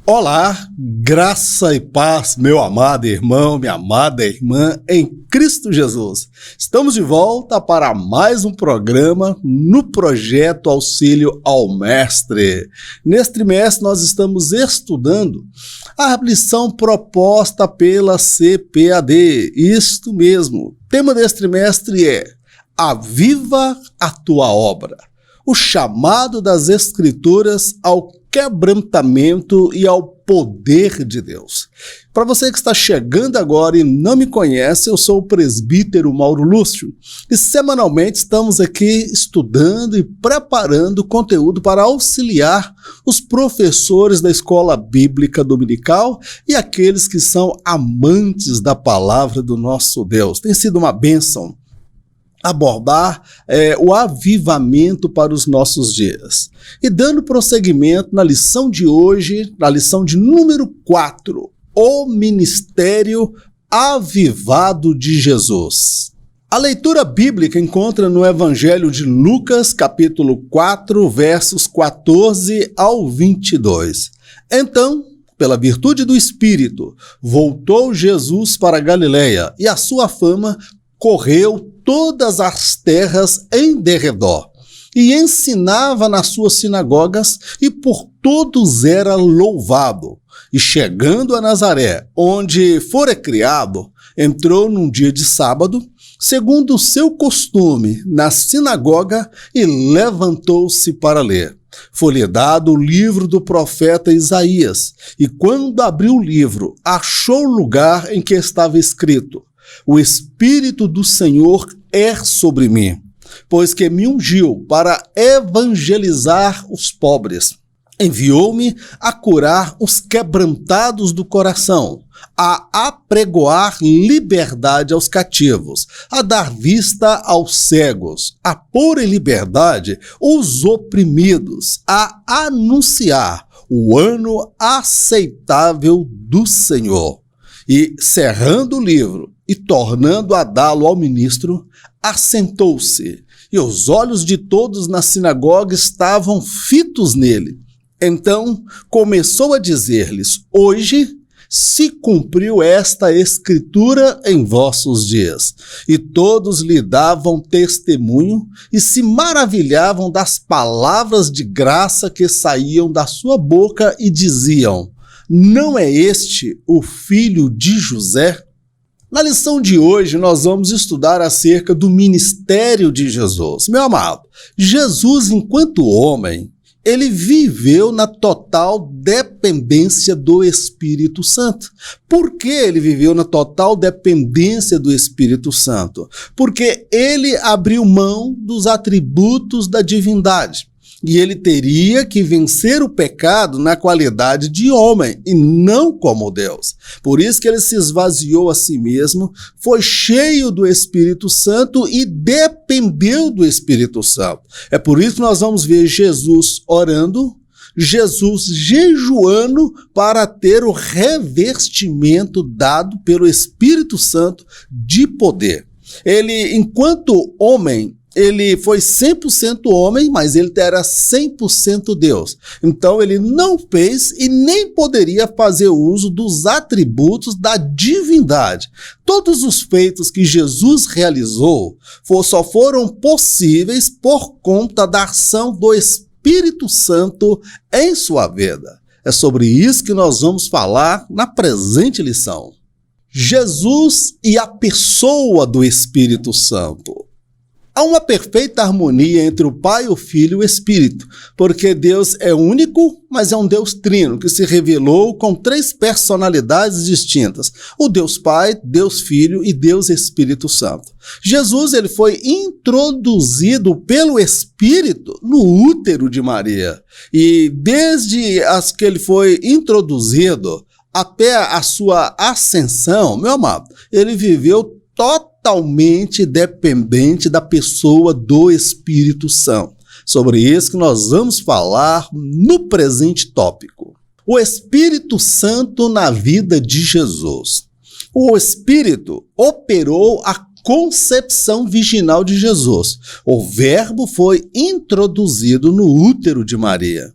Olá, graça e paz, meu amado irmão, minha amada irmã em Cristo Jesus. Estamos de volta para mais um programa no projeto Auxílio ao Mestre. Neste trimestre nós estamos estudando a lição proposta pela CPAD. Isto mesmo, o tema deste trimestre é Aviva a tua obra. O chamado das Escrituras ao quebrantamento e ao poder de Deus. Para você que está chegando agora e não me conhece, eu sou o presbítero Mauro Lúcio e semanalmente estamos aqui estudando e preparando conteúdo para auxiliar os professores da Escola Bíblica Dominical e aqueles que são amantes da palavra do nosso Deus. Tem sido uma bênção abordar o avivamento para os nossos dias. E dando prosseguimento na lição de hoje, na lição de número 4, o ministério avivado de Jesus. A leitura bíblica encontra no Evangelho de Lucas, capítulo 4, versos 14 ao 22. Então, pela virtude do Espírito, voltou Jesus para a Galileia, e a sua fama correu todas as terras em derredor, e ensinava nas suas sinagogas, e por todos era louvado. E chegando a Nazaré, onde fora criado, entrou num dia de sábado, segundo o seu costume, na sinagoga, e levantou-se para ler. Foi-lhe dado o livro do profeta Isaías, e quando abriu o livro, achou o lugar em que estava escrito: O Espírito do Senhor é sobre mim, pois que me ungiu para evangelizar os pobres. Enviou-me a curar os quebrantados do coração, a apregoar liberdade aos cativos, a dar vista aos cegos, a pôr em liberdade os oprimidos, a anunciar o ano aceitável do Senhor. E, cerrando o livro e tornando a dá-lo ao ministro, assentou-se, e os olhos de todos na sinagoga estavam fitos nele. Então começou a dizer-lhes: Hoje se cumpriu esta escritura em vossos dias. E todos lhe davam testemunho e se maravilhavam das palavras de graça que saíam da sua boca e diziam: Não é este o filho de José? Na lição de hoje, nós vamos estudar acerca do ministério de Jesus. Meu amado, Jesus, enquanto homem, ele viveu na total dependência do Espírito Santo. Por que ele viveu na total dependência do Espírito Santo? Porque ele abriu mão dos atributos da divindade. E ele teria que vencer o pecado na qualidade de homem e não como Deus. Por isso que ele se esvaziou a si mesmo, foi cheio do Espírito Santo e dependeu do Espírito Santo. É por isso que nós vamos ver Jesus orando, Jesus jejuando para ter o revestimento dado pelo Espírito Santo de poder. Ele, enquanto homem, ele foi 100% homem, mas ele era 100% Deus. Então ele não fez e nem poderia fazer uso dos atributos da divindade. Todos os feitos que Jesus realizou só foram possíveis por conta da ação do Espírito Santo em sua vida. É sobre isso que nós vamos falar na presente lição. Jesus e a pessoa do Espírito Santo. Há uma perfeita harmonia entre o Pai, o Filho e o Espírito, porque Deus é único, mas é um Deus trino, que se revelou com 3 personalidades distintas: o Deus Pai, Deus Filho e Deus Espírito Santo. Jesus, ele foi introduzido pelo Espírito no útero de Maria, e desde que ele foi introduzido até a sua ascensão, meu amado, ele viveu totalmente dependente da pessoa do Espírito Santo. Sobre isso que nós vamos falar no presente tópico. O Espírito Santo na vida de Jesus. O Espírito operou a concepção virginal de Jesus. O Verbo foi introduzido no útero de Maria.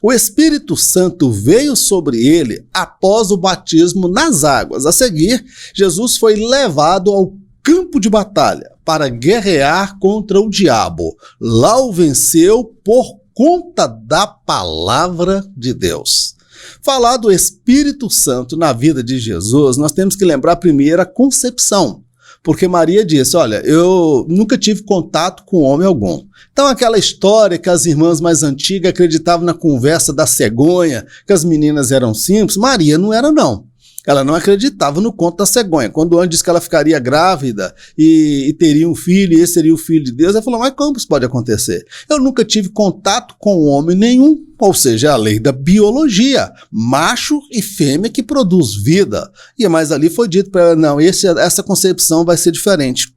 O Espírito Santo veio sobre ele após o batismo nas águas. A seguir, Jesus foi levado ao campo de batalha para guerrear contra o diabo. Lá o venceu por conta da palavra de Deus. Falar do Espírito Santo na vida de Jesus, nós temos que lembrar primeiro a concepção. Porque Maria disse, olha, eu nunca tive contato com homem algum. Então aquela história que as irmãs mais antigas acreditavam na conversa da cegonha, que as meninas eram simples, Maria não era não. Ela não acreditava no conto da cegonha. Quando o anjo disse que ela ficaria grávida e teria um filho, e esse seria o filho de Deus, ela falou, mas como isso pode acontecer? Eu nunca tive contato com homem nenhum, ou seja, a lei da biologia, macho e fêmea que produz vida. E mais ali foi dito para ela, não, essa concepção vai ser diferente.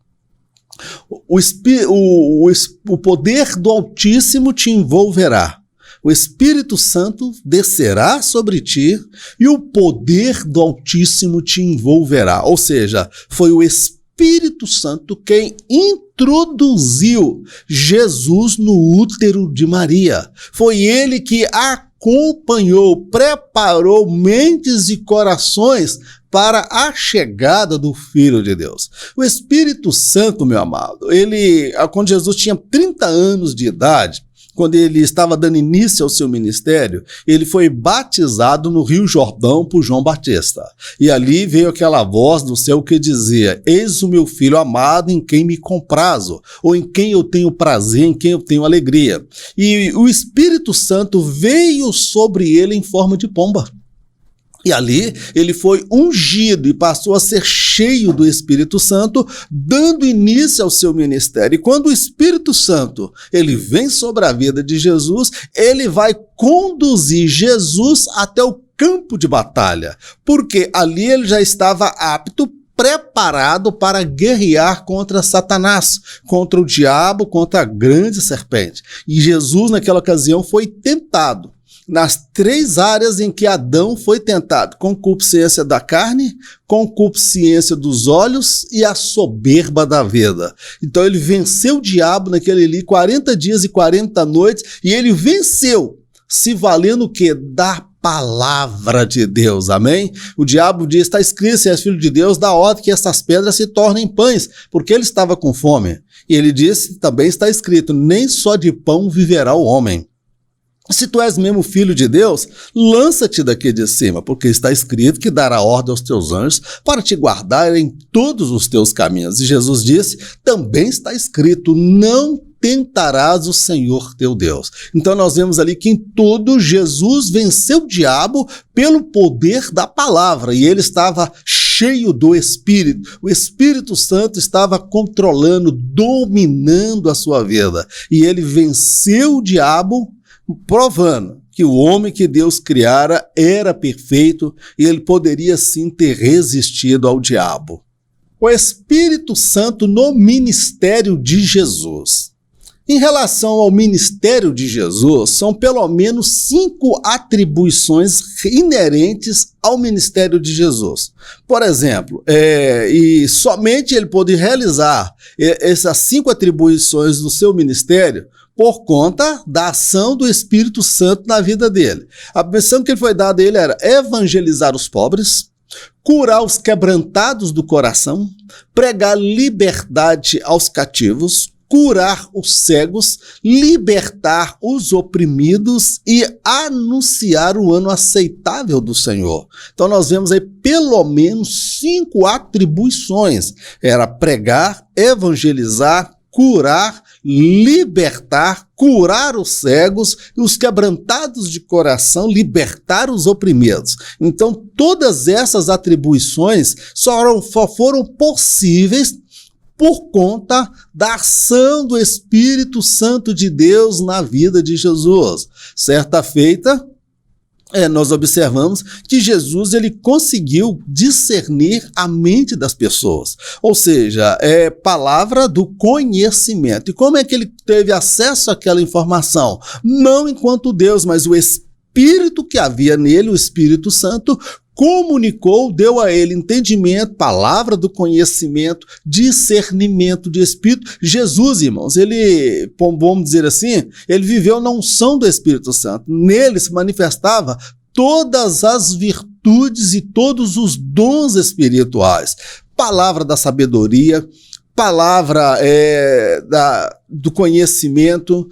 O poder do Altíssimo te envolverá. O Espírito Santo descerá sobre ti e o poder do Altíssimo te envolverá. Ou seja, foi o Espírito Santo quem introduziu Jesus no útero de Maria. Foi ele que acompanhou, preparou mentes e corações para a chegada do Filho de Deus. O Espírito Santo, meu amado, quando Jesus tinha 30 anos de idade, quando ele estava dando início ao seu ministério, ele foi batizado no Rio Jordão por João Batista. E ali veio aquela voz do céu que dizia, eis o meu filho amado em quem me comprazo, ou em quem eu tenho prazer, em quem eu tenho alegria. E o Espírito Santo veio sobre ele em forma de pomba. E ali ele foi ungido e passou a ser cheio do Espírito Santo, dando início ao seu ministério. E quando o Espírito Santo ele vem sobre a vida de Jesus, ele vai conduzir Jesus até o campo de batalha, porque ali ele já estava apto, preparado para guerrear contra Satanás, contra o diabo, contra a grande serpente. E Jesus naquela ocasião foi tentado nas 3 áreas em que Adão foi tentado: concupiscência da carne, concupiscência dos olhos e a soberba da vida. Então ele venceu o diabo naquele ali 40 dias e 40 noites, e ele venceu se valendo o quê? Da palavra de Deus, amém? O diabo diz, está escrito, se és filho de Deus, dá ordem que essas pedras se tornem pães, porque ele estava com fome. E ele disse, também está escrito, nem só de pão viverá o homem. Se tu és mesmo filho de Deus, lança-te daqui de cima, porque está escrito que dará ordem aos teus anjos para te guardar em todos os teus caminhos. E Jesus disse, também está escrito, não tentarás o Senhor teu Deus. Então nós vemos ali que em tudo Jesus venceu o diabo pelo poder da palavra, e ele estava cheio do Espírito. O Espírito Santo estava controlando, dominando a sua vida, e ele venceu o diabo, provando que o homem que Deus criara era perfeito e ele poderia sim ter resistido ao diabo. O Espírito Santo no ministério de Jesus. Em relação ao ministério de Jesus, são pelo menos 5 atribuições inerentes ao ministério de Jesus. Por exemplo, e somente ele pôde realizar essas 5 atribuições do seu ministério por conta da ação do Espírito Santo na vida dele. A missão que ele foi dada a ele era evangelizar os pobres, curar os quebrantados do coração, pregar liberdade aos cativos, curar os cegos, libertar os oprimidos e anunciar o ano aceitável do Senhor. Então nós vemos aí pelo menos 5 atribuições. Era pregar, evangelizar, curar, libertar, curar os cegos e os quebrantados de coração, libertar os oprimidos. Então todas essas atribuições só foram possíveis por conta da ação do Espírito Santo de Deus na vida de Jesus. Certa feita, nós observamos que Jesus ele conseguiu discernir a mente das pessoas, ou seja, palavra do conhecimento. E como é que ele teve acesso àquela informação? Não enquanto Deus, mas o Espírito que havia nele, o Espírito Santo, comunicou, deu a ele entendimento, palavra do conhecimento, discernimento de Espírito. Jesus, irmãos, ele, vamos dizer assim, ele viveu na unção do Espírito Santo. Nele se manifestava todas as virtudes e todos os dons espirituais. Palavra da sabedoria, palavra do conhecimento,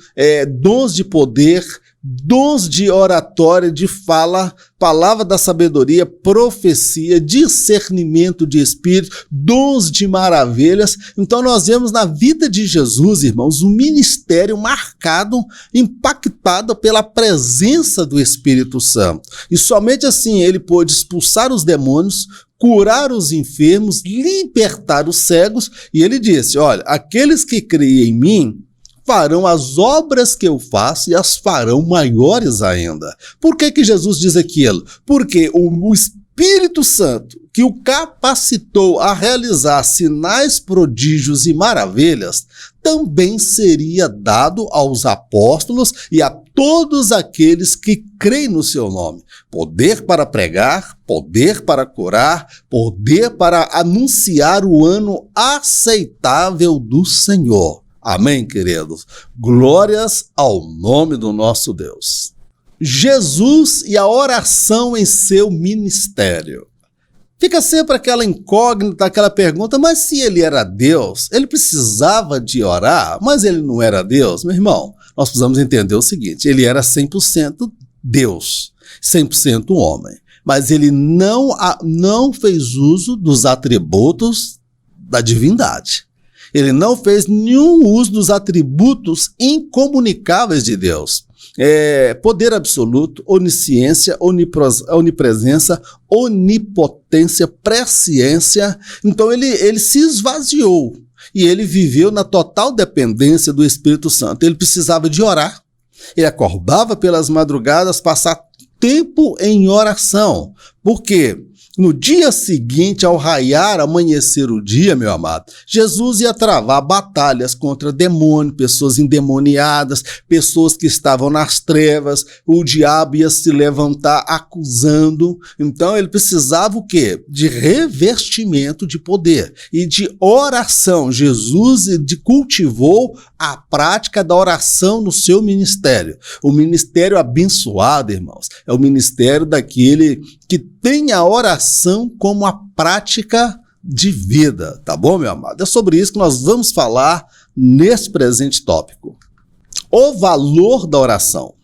dons de poder, dons de oratória, de fala, palavra da sabedoria, profecia, discernimento de espírito, dons de maravilhas. Então nós vemos na vida de Jesus, irmãos, um ministério marcado, impactado pela presença do Espírito Santo. E somente assim ele pôde expulsar os demônios, curar os enfermos, libertar os cegos. E ele disse, olha, aqueles que creem em mim farão as obras que eu faço e as farão maiores ainda. Por que Jesus diz aquilo? Porque o Espírito Santo, que o capacitou a realizar sinais, prodígios e maravilhas, também seria dado aos apóstolos e a todos aqueles que creem no seu nome. Poder para pregar, poder para curar, poder para anunciar o ano aceitável do Senhor. Amém, queridos? Glórias ao nome do nosso Deus. Jesus e a oração em seu ministério. Fica sempre aquela incógnita, aquela pergunta, mas se ele era Deus, ele precisava de orar, mas ele não era Deus? Meu irmão, nós precisamos entender o seguinte, ele era 100% Deus, 100% homem, mas ele não fez uso dos atributos da divindade. Ele não fez nenhum uso dos atributos incomunicáveis de Deus. Poder absoluto, onisciência, onipresença, onipotência, presciência. Então ele se esvaziou e ele viveu na total dependência do Espírito Santo. Ele precisava de orar. Ele acordava pelas madrugadas, passar tempo em oração. Por quê? No dia seguinte, ao raiar, amanhecer o dia, meu amado, Jesus ia travar batalhas contra demônios, pessoas endemoniadas, pessoas que estavam nas trevas, o diabo ia se levantar acusando. Então ele precisava o quê? De revestimento de poder e de oração. Jesus cultivou a prática da oração no seu ministério. O ministério abençoado, irmãos, é o ministério daquele que tem a oração como a prática de vida, tá bom, meu amado? É sobre isso que nós vamos falar nesse presente tópico. O valor da oração.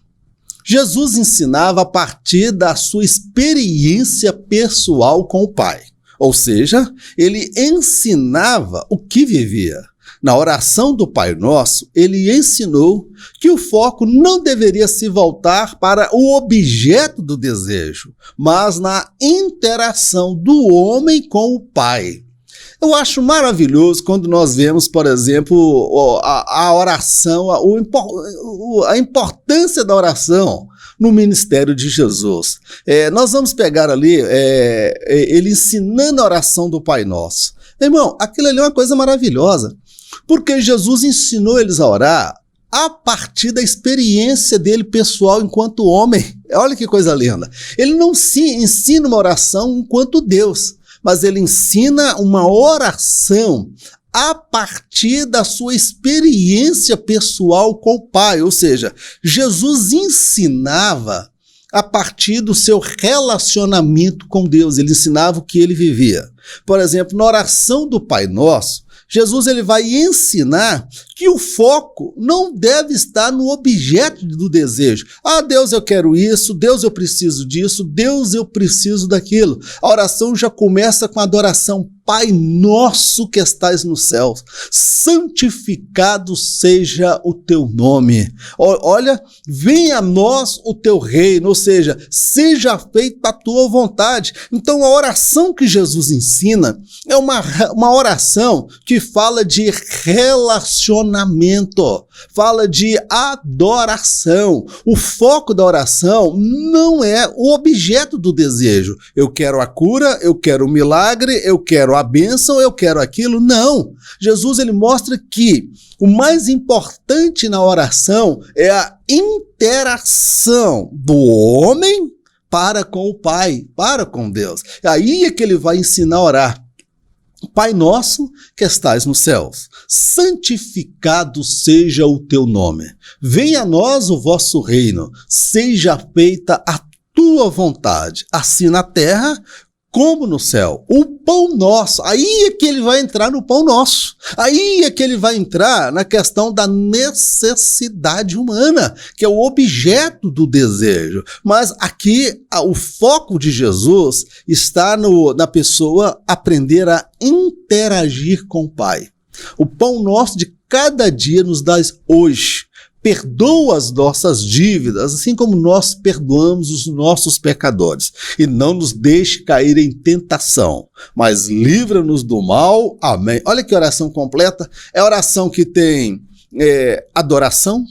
Jesus ensinava a partir da sua experiência pessoal com o Pai, ou seja, ele ensinava o que vivia. Na oração do Pai Nosso, ele ensinou que o foco não deveria se voltar para o objeto do desejo, mas na interação do homem com o Pai. Eu acho maravilhoso quando nós vemos, por exemplo, a oração, a importância da oração no ministério de Jesus. Nós vamos pegar ali, ele ensinando a oração do Pai Nosso. Irmão, aquilo ali é uma coisa maravilhosa. Porque Jesus ensinou eles a orar a partir da experiência dele pessoal enquanto homem. Olha que coisa linda. Ele não ensina uma oração enquanto Deus, mas ele ensina uma oração a partir da sua experiência pessoal com o Pai. Ou seja, Jesus ensinava a partir do seu relacionamento com Deus. Ele ensinava o que ele vivia. Por exemplo, na oração do Pai Nosso, Jesus ele vai ensinar que o foco não deve estar no objeto do desejo. Ah, Deus, eu quero isso, Deus, eu preciso disso, Deus, eu preciso daquilo. A oração já começa com a adoração. Pai nosso que estais nos céus, santificado seja o teu nome. Olha, venha a nós o teu reino, ou seja, seja feita a tua vontade. Então a oração que Jesus ensina é uma oração que fala de relacionamento, fala de adoração. O foco da oração não é o objeto do desejo. Eu quero a cura, eu quero o milagre, eu quero a bênção, eu quero aquilo. Não. Jesus ele mostra que o mais importante na oração é a interação do homem para com o Pai, para com Deus. Aí é que ele vai ensinar a orar. Pai nosso que estais nos céus, santificado seja o teu nome. Venha a nós o vosso reino, seja feita a tua vontade, assim na terra como no céu. O pão nosso, aí é que ele vai entrar no pão nosso. Aí é que ele vai entrar na questão da necessidade humana, que é o objeto do desejo. Mas aqui o foco de Jesus está na pessoa aprender a interagir com o Pai. O pão nosso de cada dia nos dá hoje. Perdoa as nossas dívidas, assim como nós perdoamos os nossos pecadores. E não nos deixe cair em tentação, mas livra-nos do mal. Amém. Olha que oração completa. É a oração que tem adoração,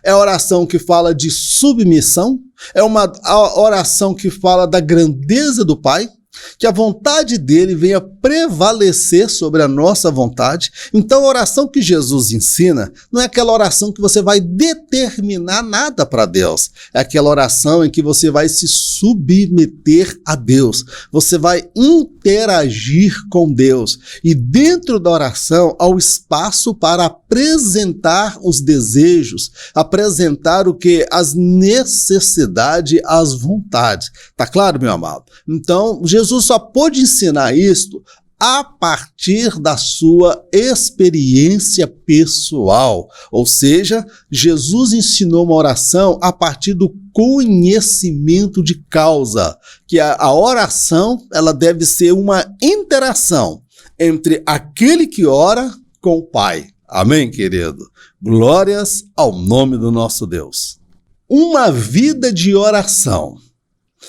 é a oração que fala de submissão, é uma oração que fala da grandeza do Pai, que a vontade dele venha prevalecer sobre a nossa vontade. Então a oração que Jesus ensina não é aquela oração que você vai determinar nada para Deus, é aquela oração em que você vai se submeter a Deus, você vai interagir com Deus, e dentro da oração há o espaço para apresentar os desejos, apresentar o que? As necessidades, as vontades. Tá claro, meu amado? Então Jesus só pôde ensinar isto a partir da sua experiência pessoal. Ou seja, Jesus ensinou uma oração a partir do conhecimento de causa, que a oração ela deve ser uma interação entre aquele que ora com o Pai. Amém, querido? Glórias ao nome do nosso Deus. Uma vida de oração.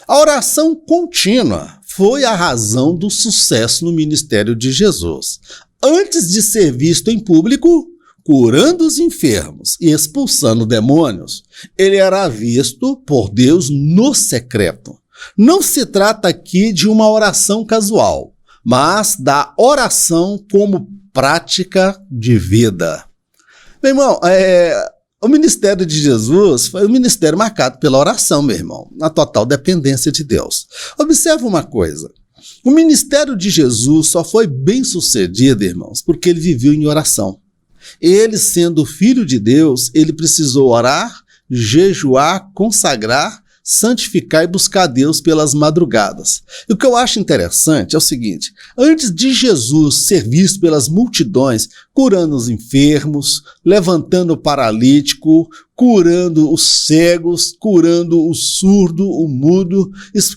A oração contínua foi a razão do sucesso no ministério de Jesus. Antes de ser visto em público, curando os enfermos e expulsando demônios, ele era visto por Deus no secreto. Não se trata aqui de uma oração casual, mas da oração como prática de vida. Meu irmão, o ministério de Jesus foi um ministério marcado pela oração, meu irmão, na total dependência de Deus. Observa uma coisa, o ministério de Jesus só foi bem sucedido, irmãos, porque ele viveu em oração. Ele, sendo filho de Deus, ele precisou orar, jejuar, consagrar, santificar e buscar Deus pelas madrugadas. E o que eu acho interessante é o seguinte, antes de Jesus ser visto pelas multidões, curando os enfermos, levantando o paralítico, curando os cegos, curando o surdo, o mudo,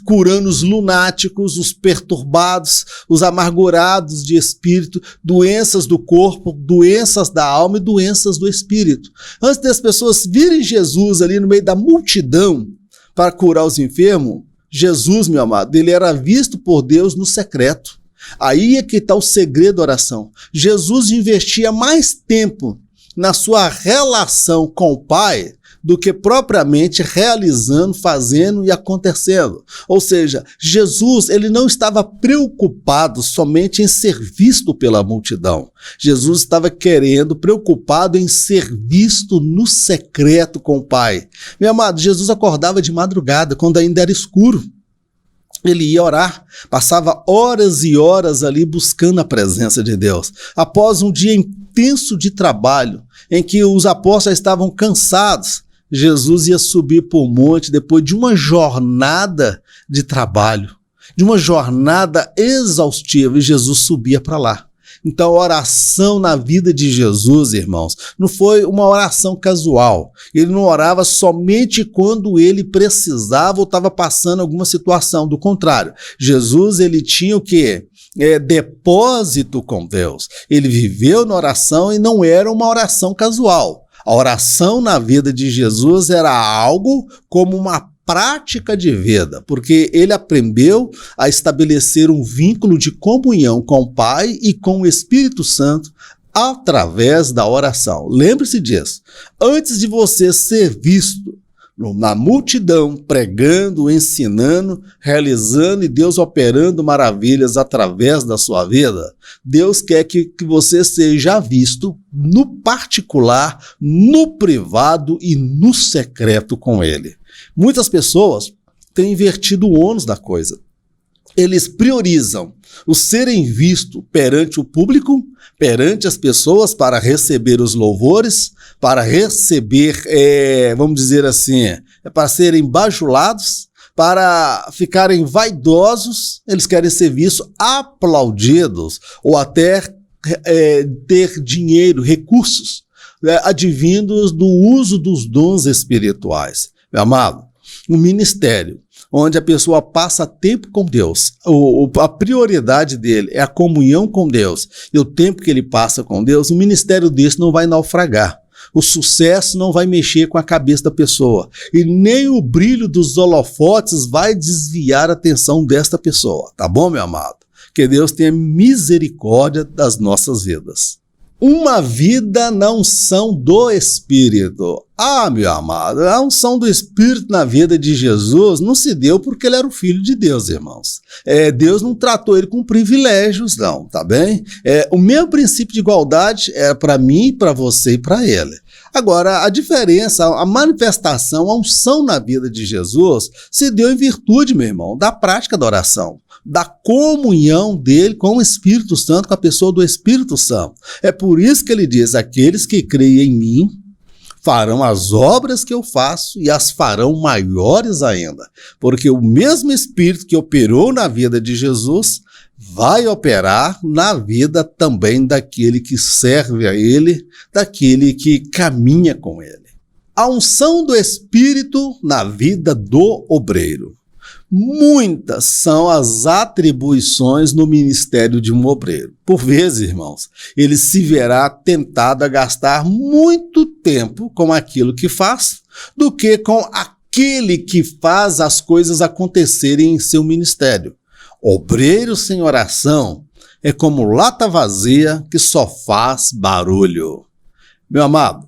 curando os lunáticos, os perturbados, os amargurados de espírito, doenças do corpo, doenças da alma e doenças do espírito. Antes das pessoas virem Jesus ali no meio da multidão, para curar os enfermos, Jesus, meu amado, ele era visto por Deus no secreto. Aí é que está o segredo da oração. Jesus investia mais tempo na sua relação com o Pai do que propriamente realizando, fazendo e acontecendo. Ou seja, Jesus ele não estava preocupado somente em ser visto pela multidão. Jesus estava preocupado em ser visto no secreto com o Pai. Meu amado, Jesus acordava de madrugada, quando ainda era escuro. Ele ia orar, passava horas e horas ali buscando a presença de Deus. Após um dia intenso de trabalho, em que os apóstolos estavam cansados, Jesus ia subir para o monte depois de uma jornada de trabalho, de uma jornada exaustiva, e Jesus subia para lá. Então a oração na vida de Jesus, irmãos, não foi uma oração casual. Ele não orava somente quando ele precisava ou estava passando alguma situação. Do contrário, Jesus ele tinha o quê? Depósito com Deus. Ele viveu na oração e não era uma oração casual. A oração na vida de Jesus era algo como uma prática de vida, porque ele aprendeu a estabelecer um vínculo de comunhão com o Pai e com o Espírito Santo através da oração. Lembre-se disso. Antes de você ser visto na multidão, pregando, ensinando, realizando e Deus operando maravilhas através da sua vida, Deus quer que você seja visto no particular, no privado e no secreto com Ele. Muitas pessoas têm invertido o ônus da coisa. Eles priorizam o serem visto perante o público, perante as pessoas, para receber os louvores, para receber, vamos dizer assim, para serem bajulados, para ficarem vaidosos. Eles querem ser vistos aplaudidos ou até ter dinheiro, recursos advindos do uso dos dons espirituais. Meu amado, um ministério onde a pessoa passa tempo com Deus, a prioridade dele é a comunhão com Deus e o tempo que ele passa com Deus, um ministério desse não vai naufragar. O sucesso não vai mexer com a cabeça da pessoa e nem o brilho dos holofotes vai desviar a atenção desta pessoa. Tá bom, meu amado? Que Deus tenha misericórdia das nossas vidas. Uma vida na unção do Espírito. Ah, meu amado, a unção do Espírito na vida de Jesus não se deu porque ele era o Filho de Deus, irmãos. Deus não tratou ele com privilégios, não, tá bem? O mesmo princípio de igualdade era para mim, para você e para ele. Agora, a diferença, a manifestação, a unção na vida de Jesus se deu em virtude, meu irmão, da prática da oração, da comunhão dele com o Espírito Santo, com a pessoa do Espírito Santo. É por isso que ele diz, aqueles que creem em mim farão as obras que eu faço e as farão maiores ainda, porque o mesmo Espírito que operou na vida de Jesus vai operar na vida também daquele que serve a ele, daquele que caminha com ele. A unção do Espírito na vida do obreiro. Muitas são as atribuições no ministério de um obreiro. Por vezes, irmãos, ele se verá tentado a gastar muito tempo com aquilo que faz, do que com aquele que faz as coisas acontecerem em seu ministério. Obreiro sem oração é como lata vazia que só faz barulho. Meu amado,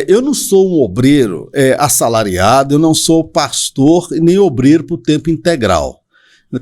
eu não sou um obreiro assalariado, eu não sou pastor e nem obreiro por tempo integral.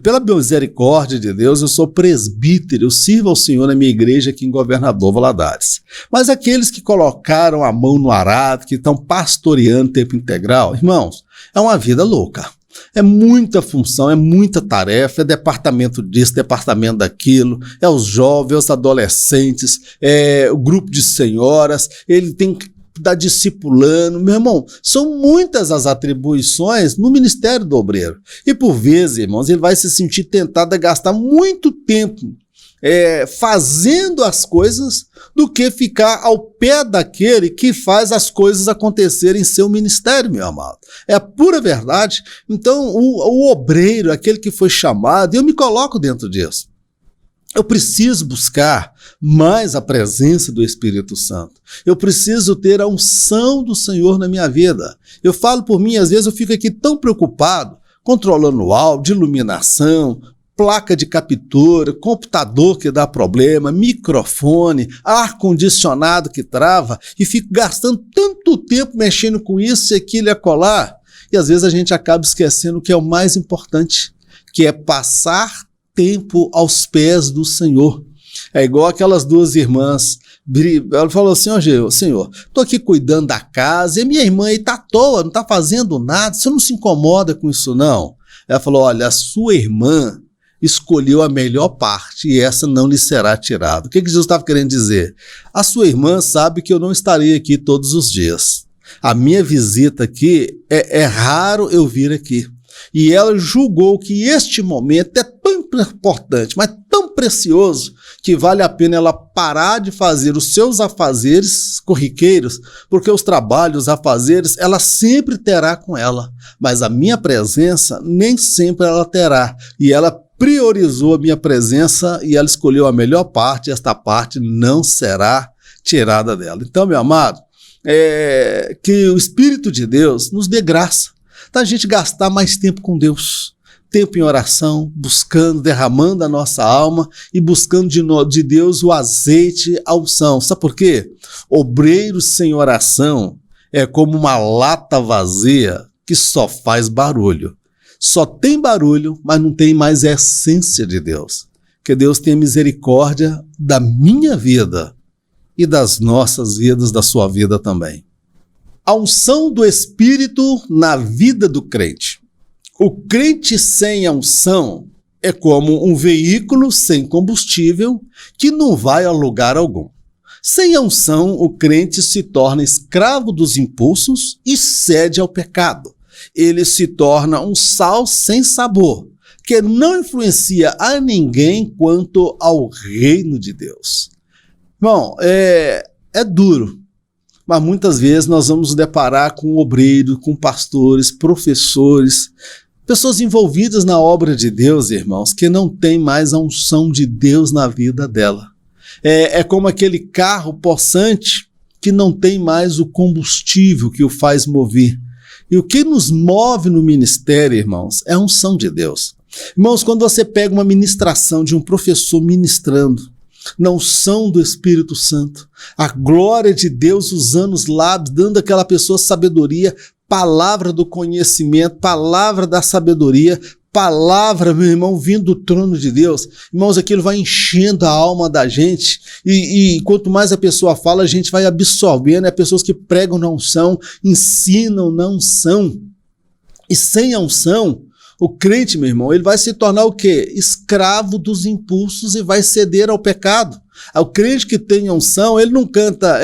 Pela misericórdia de Deus, eu sou presbítero, eu sirvo ao Senhor na minha igreja aqui em Governador Valadares. Mas aqueles que colocaram a mão no arado, que estão pastoreando tempo integral, irmãos, é uma vida louca. É muita função, é muita tarefa, é departamento disso, departamento daquilo, é os jovens, os adolescentes, é o grupo de senhoras, ele tem que estar discipulando. Meu irmão, são muitas as atribuições no ministério do obreiro. E por vezes, irmãos, ele vai se sentir tentado a gastar muito tempo fazendo as coisas do que ficar ao pé daquele que faz as coisas acontecerem em seu ministério, meu amado. É a pura verdade. Então, o obreiro, aquele que foi chamado, eu me coloco dentro disso. Eu preciso buscar mais a presença do Espírito Santo. Eu preciso ter a unção do Senhor na minha vida. Eu falo por mim, às vezes eu fico aqui tão preocupado, controlando o áudio, iluminação, placa de captura, computador que dá problema, microfone, ar-condicionado que trava, e fico gastando tanto tempo mexendo com isso, aquilo e acolá, e às vezes a gente acaba esquecendo o que é o mais importante, que é passar tempo aos pés do Senhor. É igual aquelas duas irmãs, ela falou assim, Senhor, estou aqui cuidando da casa, e minha irmã aí está à toa, não está fazendo nada, você não se incomoda com isso não? Ela falou, olha, a sua irmã escolheu a melhor parte e essa não lhe será tirada. O que Jesus estava querendo dizer? A sua irmã sabe que eu não estarei aqui todos os dias. A minha visita aqui, é raro eu vir aqui. E ela julgou que este momento é tão importante, mas tão precioso, que vale a pena ela parar de fazer os seus afazeres corriqueiros, porque os trabalhos, os afazeres, ela sempre terá com ela. Mas a minha presença nem sempre ela terá. E ela priorizou a minha presença e ela escolheu a melhor parte, e esta parte não será tirada dela. Então, meu amado, que o Espírito de Deus nos dê graça da gente gastar mais tempo com Deus, tempo em oração, buscando, derramando a nossa alma e buscando de Deus o azeite, a unção. Sabe por quê? Obreiro sem oração é como uma lata vazia que só faz barulho. Só tem barulho, mas não tem mais a essência de Deus. Que Deus tenha misericórdia da minha vida e das nossas vidas, da sua vida também. A unção do Espírito na vida do crente. O crente sem a unção é como um veículo sem combustível que não vai a lugar algum. Sem a unção, o crente se torna escravo dos impulsos e cede ao pecado. Ele se torna um sal sem sabor, que não influencia a ninguém quanto ao reino de Deus. Bom, é duro, mas muitas vezes nós vamos nos deparar com obreiros, com pastores, professores, pessoas envolvidas na obra de Deus, irmãos, que não tem mais a unção de Deus na vida dela. É como aquele carro possante que não tem mais o combustível que o faz mover. E o que nos move no ministério, irmãos, é a unção de Deus. Irmãos, quando você pega uma ministração de um professor ministrando, na unção do Espírito Santo, a glória de Deus usando os lábios, dando àquela pessoa sabedoria, palavra do conhecimento, palavra da sabedoria, palavra, meu irmão, vindo do trono de Deus. Irmãos, aquilo vai enchendo a alma da gente e quanto mais a pessoa fala, a gente vai absorvendo. É pessoas que pregam na unção, ensinam na unção. E sem a unção, o crente, meu irmão, ele vai se tornar o quê? Escravo dos impulsos e vai ceder ao pecado. O crente que tem unção, ele não canta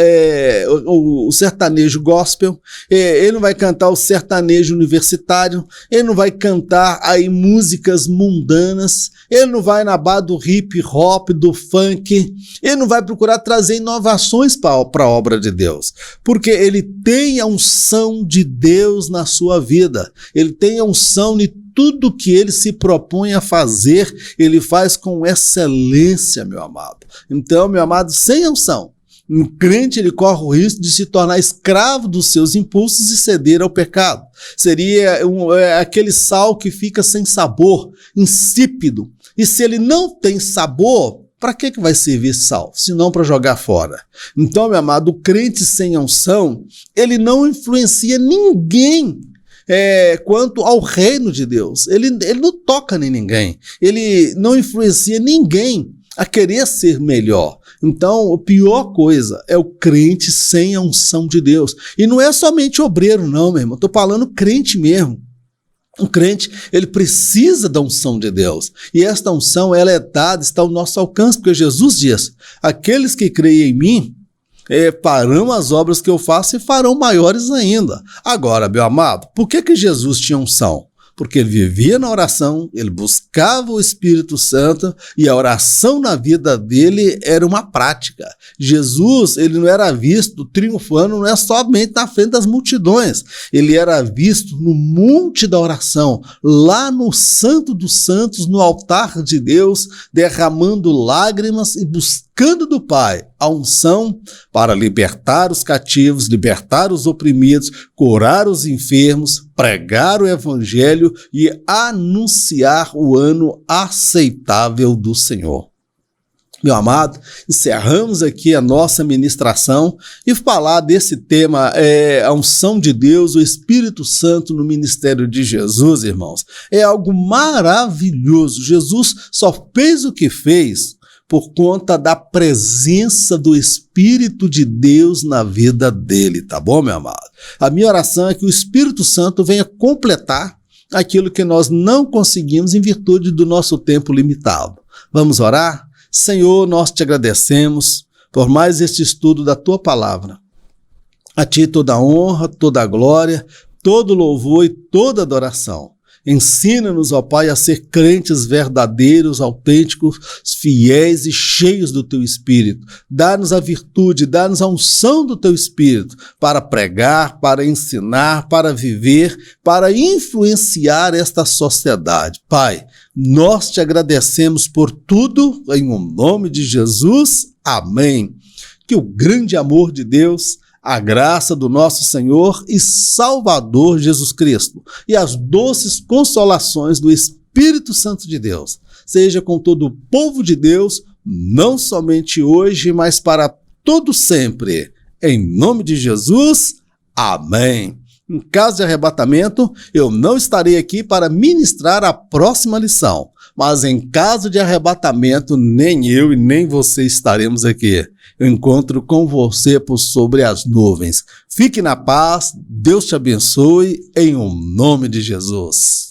o sertanejo gospel, ele não vai cantar o sertanejo universitário, ele não vai cantar aí músicas mundanas, ele não vai na barra do hip hop, do funk, ele não vai procurar trazer inovações para a obra de Deus, porque ele tem a unção de Deus na sua vida, ele tem a unção de tudo que ele se propõe a fazer, ele faz com excelência, meu amado. Então, meu amado, sem unção, um crente ele corre o risco de se tornar escravo dos seus impulsos e ceder ao pecado. Seria aquele sal que fica sem sabor, insípido. E se ele não tem sabor, para que vai servir sal? Se não para jogar fora. Então, meu amado, o crente sem unção, ele não influencia ninguém quanto ao reino de Deus. Ele não toca em ninguém. Ele não influencia ninguém a querer ser melhor. Então, a pior coisa é o crente sem a unção de Deus. E não é somente obreiro, não, meu irmão. Estou falando crente mesmo. Um crente, ele precisa da unção de Deus. E esta unção, ela é dada, está ao nosso alcance, porque Jesus diz: aqueles que creem em mim, farão as obras que eu faço e farão maiores ainda. Agora, meu amado, por que Jesus tinha unção? Porque ele vivia na oração, ele buscava o Espírito Santo e a oração na vida dele era uma prática. Jesus, ele não era visto triunfando, não é somente na frente das multidões, ele era visto no monte da oração, lá no Santo dos Santos, no altar de Deus, derramando lágrimas e buscando do Pai a unção para libertar os cativos, libertar os oprimidos, curar os enfermos, pregar o evangelho e anunciar o ano aceitável do Senhor. Meu amado, encerramos aqui a nossa ministração e falar desse tema, a unção de Deus, o Espírito Santo no ministério de Jesus, irmãos. É algo maravilhoso. Jesus só fez o que fez por conta da presença do Espírito de Deus na vida dele, tá bom, meu amado? A minha oração é que o Espírito Santo venha completar aquilo que nós não conseguimos em virtude do nosso tempo limitado. Vamos orar? Senhor, nós te agradecemos por mais este estudo da tua palavra. A ti toda a honra, toda a glória, todo louvor e toda adoração. Ensina-nos, ó Pai, a ser crentes verdadeiros, autênticos, fiéis e cheios do Teu Espírito. Dá-nos a virtude, dá-nos a unção do Teu Espírito para pregar, para ensinar, para viver, para influenciar esta sociedade. Pai, nós te agradecemos por tudo, em nome de Jesus. Amém. Que o grande amor de Deus, a graça do nosso Senhor e Salvador Jesus Cristo e as doces consolações do Espírito Santo de Deus seja com todo o povo de Deus, não somente hoje, mas para todo sempre. Em nome de Jesus, amém. Em caso de arrebatamento, eu não estarei aqui para ministrar a próxima lição, mas em caso de arrebatamento, nem eu e nem você estaremos aqui. Eu encontro com você por sobre as nuvens. Fique na paz, Deus te abençoe, em nome de Jesus.